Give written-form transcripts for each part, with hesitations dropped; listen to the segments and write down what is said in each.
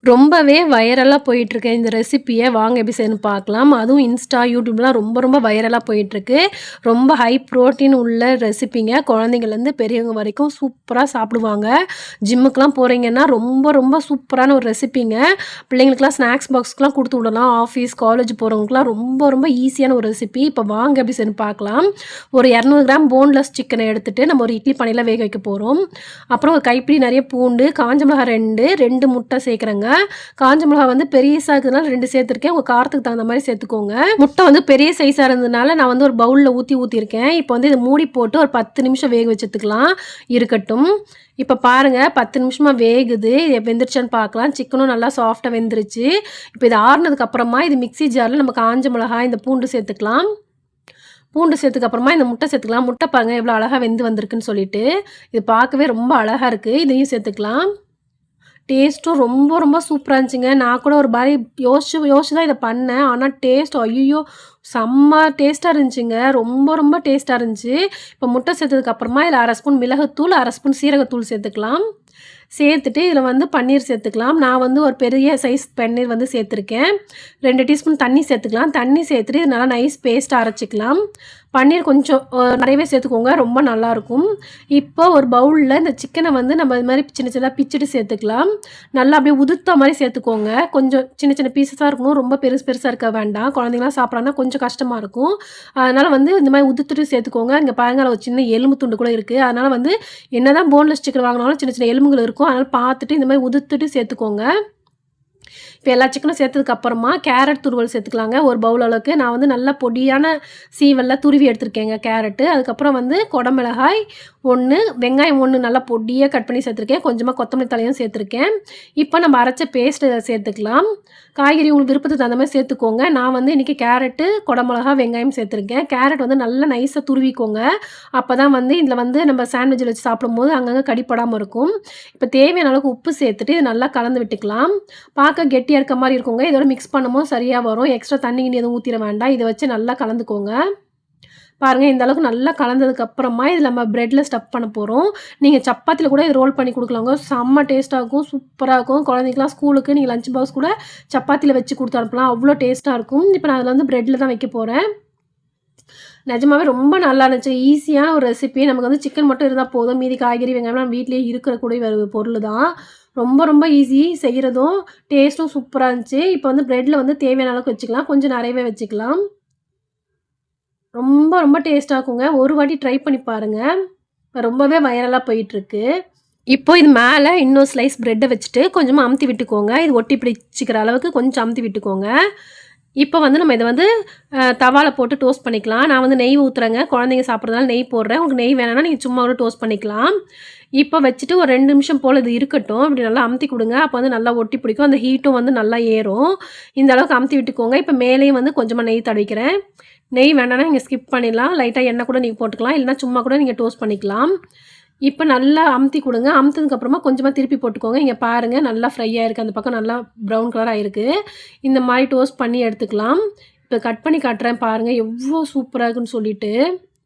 ரொம்பவே வைரலா போயிட்டுருக்கு இந்த ரெசிப்பிய. வாங்க எப்படி செய்யணும்னு பார்க்கலாம். அதுவும் இன்ஸ்டா, யூடியூப்லாம் ரொம்ப வைரலா போயிட்டுருக்கு. ரொம்ப ஹை புரோட்டீன் உள்ள ரெசிப்பிங்க. குழந்தைங்கள்லேருந்து பெரியவங்க வரைக்கும் சூப்பரா சாப்பிடுவாங்க. ஜிம்முக்குலாம் போறீங்கன்னா ரொம்ப சூப்பரான ஒரு ரெசிப்பிங்க. பிள்ளைங்களுக்குலாம் ஸ்நாக்ஸ் பாக்ஸ்க்குலாம் குடுத்து விடலாம். ஆஃபீஸ், காலேஜ் போறவங்களுக்குலாம் ரொம்ப ஈஸியான ஒரு ரெசிப்பி. இப்போ வாங்க எப்படி செய்யணும்னு பார்க்கலாம். ஒரு 200 கிராம் போன்லெஸ் சிக்கன எடுத்துட்டு நம்ம ஒரு இட்லி பானையில வேக வைக்க போறோம். அப்புறம் ஒரு கைப்பிடி நெறைய பூண்டு, காஞ்ச மிளகாய் 2 முட்டை சேர்க்குறேங்க. காஞ்ச மிளகா வந்து பெரியசா இருக்கிறதுனால 2 சேர்த்துருக்கேன். உங்க காரத்துக்கு தகுந்த மாரி சேர்த்துக்கோங்க. முட்டை வந்து பெரிய சைஸா இருந்ததுனால நான் வந்து ஒரு பவுல்ல ஊத்தியிருக்கேன். இப்போ வந்து இத மூடி போட்டு ஒரு 10 நிமிஷம் வேக வச்சுக்கலாம். இருக்கட்டும். இப்ப பாருங்க 10 நிமிஷமா வேகுது. வெந்துருச்சான்னு பார்க்கலாம். சிக்கனும் நல்லா சாஃப்ட்டா வெந்துருச்சு. இப்ப இது ஆறுனதுக்கு அப்புறமா இது மிக்ஸி ஜார்ல நம்ம காஞ்ச மிளகாய், இந்த பூண்டு சேர்த்துக்கலாம். பூண்டு சேர்த்துக்கு அப்புறமா இந்த முட்டை சேர்த்துக்கலாம். முட்டை பாருங்க எவ்வளோ அழகா வெந்து வந்திருக்குன்னு சொல்லிட்டு. இது பார்க்கவே ரொம்ப அழகா இருக்கு. இதையும் சேர்த்துக்கலாம். டேஸ்ட்டும் ரொம்ப சூப்பரா இருந்துச்சுங்க. நான் கூட ஒரு மாரி யோசிச்சு தான் இத பண்ணேன். ஆனா டேஸ்ட் ஐய்யயோ! செம்ம டேஸ்ட்டா இருந்துச்சுங்க. ரொம்ப டேஸ்ட்டா இருந்துச்சு. இப்போ முட்டை சேர்த்ததுக்கு அப்புறமா இதில 1/2 ஸ்பூன் மிளகுத்தூள், 1/2 ஸ்பூன் சீரகத்தூள் சேர்த்துக்கலாம். சேர்த்துட்டு இதில வந்து பன்னீர் சேர்த்துக்கலாம். நான் வந்து ஒரு பெரிய சைஸ் பன்னீர் வந்து சேர்த்துருக்கேன். 2 டீஸ்பூன் தண்ணி சேர்த்துக்கலாம். தண்ணி சேர்த்துட்டு இது நல்லா நைஸ் பேஸ்ட்டா அரைச்சுக்கலாம். பன்னீர் கொஞ்சம் நிறையவே சேர்த்துக்கோங்க. ரொம்ப நல்லாயிருக்கும். இப்போ ஒரு பவுல்ல இந்த சிக்கன வந்து நம்ம இது மாரி சின்னதா பிச்சுட்டு சேர்த்துக்கலாம். நல்லா அப்படியே உதுத்த மாரி சேர்த்துக்கோங்க. கொஞ்சம் சின்ன பீஸஸா இருக்கணும். ரொம்ப பெருசா இருக்க வேண்டாம். குழந்தைங்கலாம் சாப்பிட்றாங்கன்னா கொஞ்சம் கஷ்டமா இருக்கும். அதனால வந்து இந்த மாரி உதுத்துட்டு சேர்த்துக்கோங்க. இங்க பாருங்க அதில ஒரு சின்ன எலும்பு துண்டு கூட இருக்கு. அதனால வந்து என்னதான் போன்லெஸ் சிக்கன் வாங்கினாலும் சின்ன எலும்புகள் இருக்கும். அதனால பார்த்துட்டு இந்த மாரி உதுத்துட்டு சேர்த்துக்கோங்க. இப்போ எல்லா சிக்கனும் சேர்த்ததுக்கு அப்புறமா கேரட் துருவல் சேர்த்துக்கலாங்க. ஒரு பவுல் அளவுக்கு. நான் வந்து நல்ல பொடியான சீவல்ல துருவி எடுத்துருக்கேங்க கேரட்டு. அதுக்கப்புறம் வந்து குடமிளகாய் 1, வெங்காயம் 1 நல்லா பொடியா கட் பண்ணி சேர்த்துருக்கேன். கொஞ்சமா கொத்தமல்லி தழையும் சேர்த்துருக்கேன். இப்போ நம்ம அரைச்ச பேஸ்ட் இதில சேர்த்துக்கலாம். காய்கறி உங்களுக்கு விருப்பத்துக்கு தகுந்த மாரி சேர்த்துக்கோங்க. நான் வந்து இன்னைக்கு கேரட்டு, குடமிளகா, வெங்காயம் சேர்த்துருக்கேன். கேரட் வந்து நல்லா நைஸா துருவிக்கோங்க. அப்பதான் வந்து இதில வந்து நம்ம சாண்ட்விச்ல வச்சு சாப்பிடும்போது அங்கங்க கடிப்படாம இருக்கும். இப்போ தேவையான அளவுக்கு உப்பு சேர்த்துட்டு இத நல்லா கலந்து விட்டுக்கலாம். பார்க்க கெட்டியா இருக்க மாரி இருக்குங்க. இதோட மிக்ஸ் பண்ணும்போது சரியா வரும். எக்ஸ்ட்ரா தண்ணி கிண்ணி எதுவும் ஊத்திற வேண்டாம். இத வச்சு நல்லா கலந்துக்கோங்க. பாருங்க இந்த அளவுக்கு நல்லா கலந்ததுக்கு அப்புறமா இதில நம்ம பிரெட்ல ஸ்டஃப் பண்ண போறோம். நீங்க சப்பாத்தில கூட இத ரோல் பண்ணி குடுக்கலாங்க. செம்ம டேஸ்ட்டா இருக்கும். சூப்பரா இருக்கும். குழந்தைங்களுக்குலாம் ஸ்கூலுக்கு நீங்க லஞ்ச் பாக்ஸ் கூட சப்பாத்தில வச்சு குடுத்து அனுப்பலாம். அவ்ளோ டேஸ்ட்டா இருக்கும். இப்போ நான் அதில வந்து பிரெட்ல தான் வைக்க போறேன். நிஜமாவே ரொம்ப நல்லா இருந்துச்சு. ஈஸியான ஒரு ரெசிபி. நமக்கு வந்து சிக்கன் மட்டும் இருந்தா போதும். மீதி காய்கறி, வெங்காயம்லாம் வீட்லயே இருக்கக்கூடிய ஒரு பொருள் தான். ரொம்ப ஈஸி செய்றதும். டேஸ்ட்டும் சூப்பரா இருந்துச்சு. இப்போ வந்து பிரெட்ல வந்து தேவையான அளவுக்கு வச்சுக்கலாம். கொஞ்சம் நிறையவே வச்சுக்கலாம். ரொம்ப டேஸ்ட்டா இருக்குங்க. ஒரு வாட்டி ட்ரை பண்ணி பாருங்க. ரொம்பவே வைரலா போயிட்டுருக்கு. இப்போ இது மேல இன்னொரு ஸ்லைஸ் பிரெட்ட வச்சுட்டு கொஞ்சமா அமுத்தி விட்டுக்கோங்க. இது ஒட்டி பிடிச்சுக்கிற அளவுக்கு கொஞ்சம் அமுத்தி விட்டுக்கோங்க. இப்போ வந்து நம்ம இத வந்து தவால போட்டு டோஸ்ட் பண்ணிக்கலாம். நான் வந்து நெய் ஊத்துறேங்க. குழந்தைங்க சாப்பிட்றதுனால நெய் போடுறேன். உங்களுக்கு நெய் வேணாம்னா நீங்க சும்மா கூட டோஸ்ட் பண்ணிக்கலாம். இப்போ வச்சுட்டு ஒரு 2 நிமிஷம் போல இது இருக்கட்டும். இப்படி நல்லா அமுத்தி குடுங்க. அப்போ வந்து நல்லா ஒட்டி பிடிக்கும். அந்த ஹீட்டும் வந்து நல்லா ஏறும். இந்த அளவுக்கு அமுத்தி விட்டுக்கோங்க. இப்போ மேலேயும் வந்து கொஞ்சமா நெய் தடவிக்கிறேன். நெய் வேண்டாம்னா நீங்க ஸ்கிப் பண்ணிடலாம். லைட்டா எண்ணெய் கூட நீங்க போட்டுக்கலாம். இல்லைனா சும்மா கூட நீங்க டோஸ்ட் பண்ணிக்கலாம். இப்போ நல்லா அமுத்தி குடுங்க. அமுத்துனதுக்கப்புறமா கொஞ்சமா திருப்பி போட்டுக்கோங்க. இங்க பாருங்க நல்லா ஃப்ரை ஆயிருக்கு. அந்த பக்கம் நல்லா ப்ரவுன் கலர் ஆயிருக்கு. இந்த மாரி டோஸ்ட் பண்ணி எடுத்துக்கலாம். இப்போ கட் பண்ணி காட்டுறேன் பாருங்க. எவ்ளோ சூப்பரா இருக்குன்னு சொல்லிட்டு.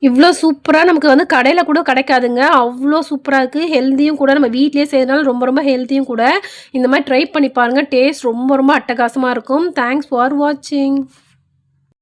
இவ்ளோ சூப்பரா நமக்கு வந்து கடையில கூட கிடைக்காதுங்க. அவ்ளோ சூப்பரா இருக்கு. ஹெல்தியும் கூட. நம்ம வீட்லயே செய்றதுனால ரொம்ப ஹெல்தியும் கூட. இந்த மாரி ட்ரை பண்ணி பாருங்க. டேஸ்ட் ரொம்ப அட்டகாசமா இருக்கும். தேங்க்ஸ் ஃபார் வாட்சிங்.